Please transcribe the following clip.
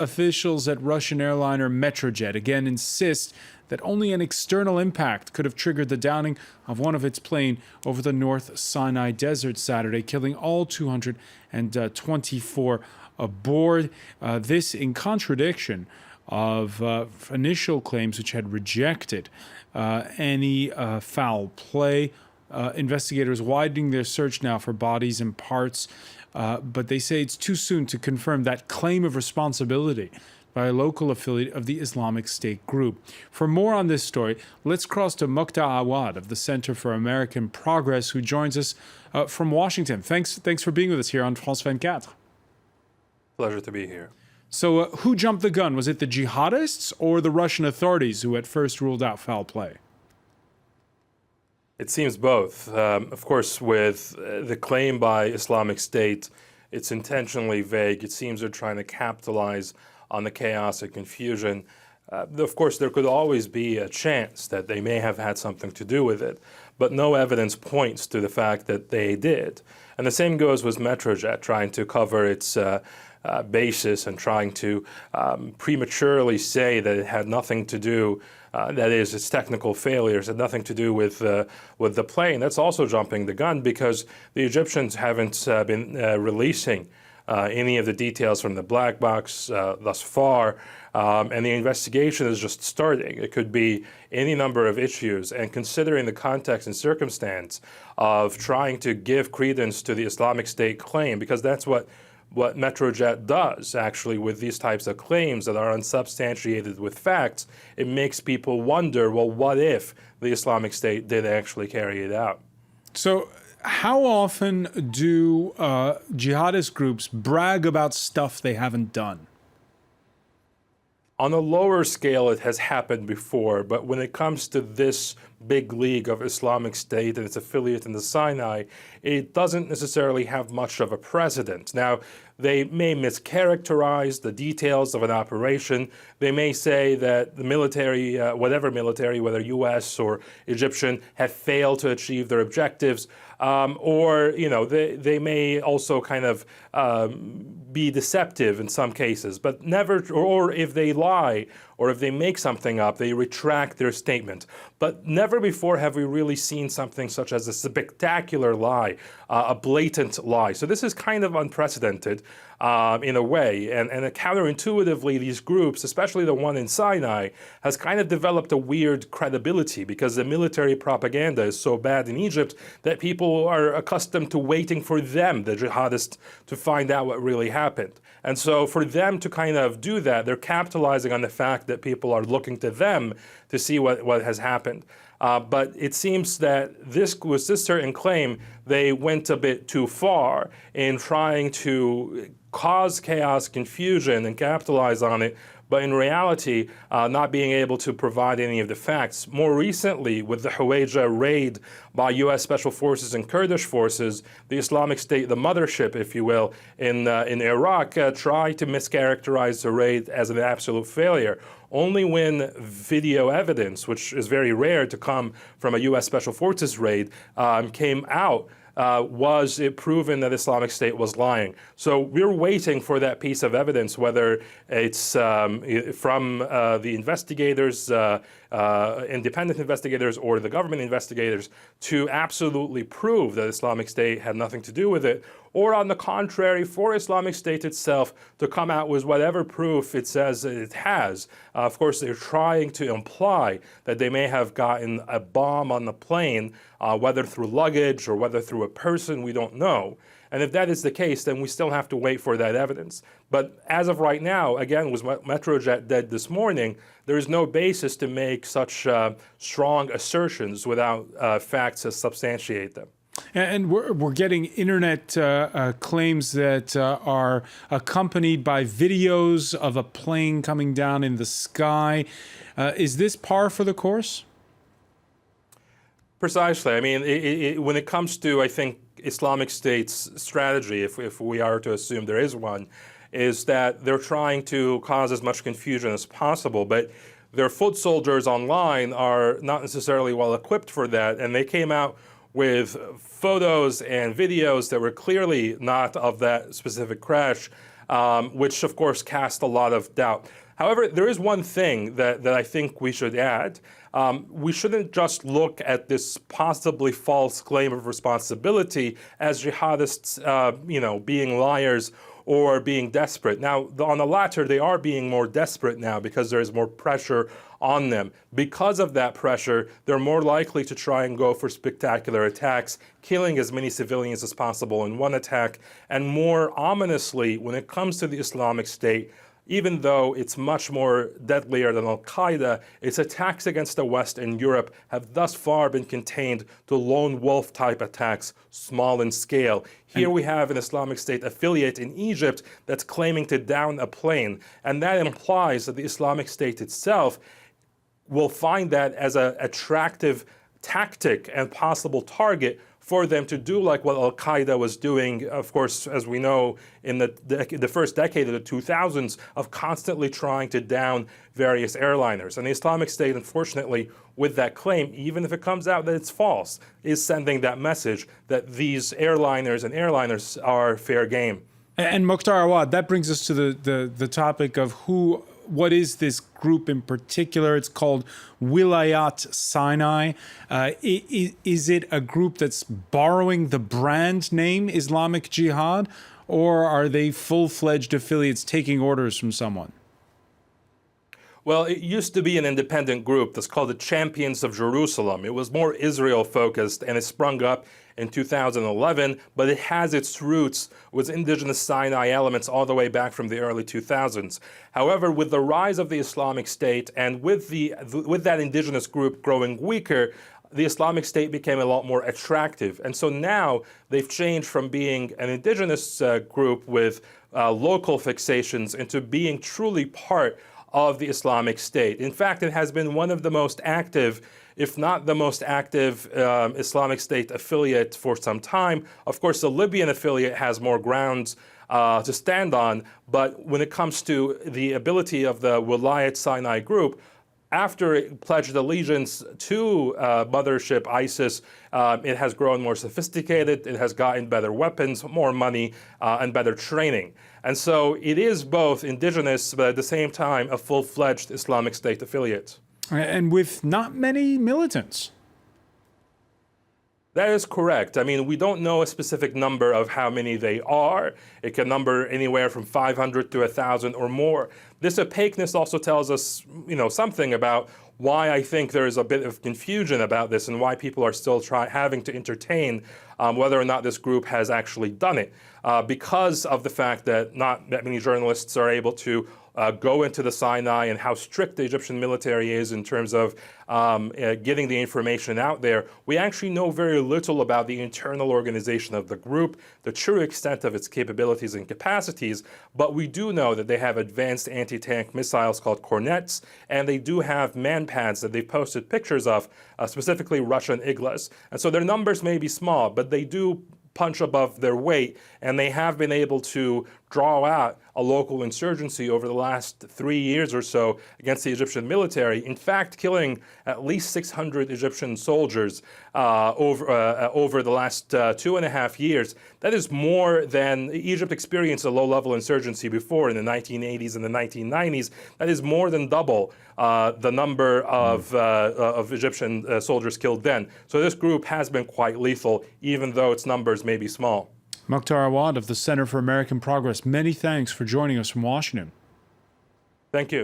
Officials at Russian airliner Metrojet again insist that only an external impact could have triggered the downing of one of its planes over the North Sinai desert Saturday, killing all 224 aboard. This in contradiction of initial claims which had rejected any foul play. Investigators widening their search now for bodies and parts, but they say it's too soon to confirm that claim of responsibility by a local affiliate of the Islamic State group. For more on this story, let's cross to Mukhtar Awad of the Center for American Progress, who joins us from Washington. Thanks for being with us here on France 24. Pleasure to be here. So who jumped the gun? Was it the jihadists or the Russian authorities who at first ruled out foul play? It seems both. Of course, with the claim by Islamic State, it's intentionally vague. It seems they're trying to capitalize on the chaos and confusion. Of course, there could always be a chance that they may have had something to do with it, but no evidence points to the fact that they did. And the same goes with Metrojet, trying to cover its basis and trying to prematurely say that it had nothing to do, that is, its technical failures had nothing to do with the plane. That's also jumping the gun because the Egyptians haven't been releasing any of the details from the black box thus far, and the investigation is just starting. It could be any number of issues, and considering the context and circumstance of trying to give credence to the Islamic State claim, because that's what Metrojet does, actually, with these types of claims that are unsubstantiated with facts, it makes people wonder, well, what if the Islamic State did actually carry it out? So how often do jihadist groups brag about stuff they haven't done? On a lower scale, it has happened before, but when it comes to this big league of Islamic State and its affiliate in the Sinai, it doesn't necessarily have much of a precedent. Now, they may mischaracterize the details of an operation. They may say that the military, whatever military, whether U.S. or Egyptian, have failed to achieve their objectives. Or, you know, they may also kind of be deceptive in some cases, but never, or if they lie or if they make something up, they retract their statement. But never before have we really seen something such as a spectacular lie, a blatant lie. So this is kind of unprecedented in a way. And counterintuitively, these groups, especially the one in Sinai, has kind of developed a weird credibility because the military propaganda is so bad in Egypt that people are accustomed to waiting for them, the jihadists, to find out what really happened. And so for them to kind of do that, they're capitalizing on the fact that people are looking to them to see what has happened. But it seems that with this certain claim, they went a bit too far in trying to cause chaos, confusion, and capitalize on it, but in reality, not being able to provide any of the facts. More recently, with the Huwayja raid by U.S. Special Forces and Kurdish forces, the Islamic State, the mothership, if you will, in Iraq, tried to mischaracterize the raid as an absolute failure. Only when video evidence, which is very rare to come from a U.S. Special Forces raid, came out, was it proven that Islamic State was lying. So we're waiting for that piece of evidence, whether it's from the investigators, independent investigators, or the government investigators, to absolutely prove that Islamic State had nothing to do with it, or on the contrary, for Islamic State itself to come out with whatever proof it says it has. Of course, they're trying to imply that they may have gotten a bomb on the plane, whether through luggage or whether through a person, we don't know. And if that is the case, then we still have to wait for that evidence. But as of right now, again, with Metrojet dead this morning, there is no basis to make such strong assertions without facts to substantiate them. And we're getting internet claims that are accompanied by videos of a plane coming down in the sky. Is this par for the course? Precisely. I mean, when it comes to, I think, Islamic State's strategy, if we are to assume there is one, is that they're trying to cause as much confusion as possible, but their foot soldiers online are not necessarily well equipped for that, and they came out with photos and videos that were clearly not of that specific crash, which of course cast a lot of doubt. However, there is one thing that I think we should add. We shouldn't just look at this possibly false claim of responsibility as jihadists, being liars or being desperate. Now, on the latter, they are being more desperate now because there is more pressure on them. Because of that pressure, they're more likely to try and go for spectacular attacks, killing as many civilians as possible in one attack. And more ominously, when it comes to the Islamic State, even though it's much more deadlier than al-Qaeda, its attacks against the West and Europe have thus far been contained to lone wolf type attacks, small in scale. Here we have an Islamic State affiliate in Egypt that's claiming to down a plane, and that implies that the Islamic State itself will find that as an attractive tactic and possible target for them to do like what al-Qaeda was doing, of course, as we know, in the first decade of the 2000s, of constantly trying to down various airliners. And the Islamic State, unfortunately, with that claim, even if it comes out that it's false, is sending that message that these airliners are fair game. And Mukhtar Awad, that brings us to the topic of what is this group in particular? It's called Wilayat Sinai. Is it a group that's borrowing the brand name Islamic Jihad, or are they full-fledged affiliates taking orders from someone? Well, it used to be an independent group that's called the Champions of Jerusalem. It was more Israel-focused, and it sprung up in 2011, but it has its roots with indigenous Sinai elements all the way back from the early 2000s. However, with the rise of the Islamic State and with that indigenous group growing weaker, the Islamic State became a lot more attractive. And so now they've changed from being an indigenous group with local fixations into being truly part of the Islamic State. In fact, it has been one of the most active, if not the most active, Islamic State affiliate for some time. Of course, the Libyan affiliate has more grounds to stand on, but when it comes to the ability of the Wilayat Sinai group, after it pledged allegiance to mothership ISIS, it has grown more sophisticated, it has gotten better weapons, more money, and better training. And so it is both indigenous, but at the same time, a full-fledged Islamic State affiliate. And with not many militants. That is correct. I mean, we don't know a specific number of how many they are. It can number anywhere from 500 to 1,000 or more. This opaqueness also tells us, something about why I think there is a bit of confusion about this and why people are still having to entertain whether or not this group has actually done it. Because of the fact that not that many journalists are able to go into the Sinai and how strict the Egyptian military is in terms of getting the information out there, we actually know very little about the internal organization of the group, the true extent of its capabilities and capacities, but we do know that they have advanced anti-tank missiles called Cornets, and they do have man-pads that they've posted pictures of, specifically Russian Iglas. And so their numbers may be small, but they do punch above their weight, and they have been able to draw out a local insurgency over the last 3 years or so against the Egyptian military, in fact killing at least 600 Egyptian soldiers over the last 2.5 years. That is more than Egypt experienced a low-level insurgency before in the 1980s and the 1990s. That is more than double the number of Egyptian soldiers killed then. So this group has been quite lethal, even though its numbers may be small. Mukhtar Awad of the Center for American Progress, many thanks for joining us from Washington. Thank you.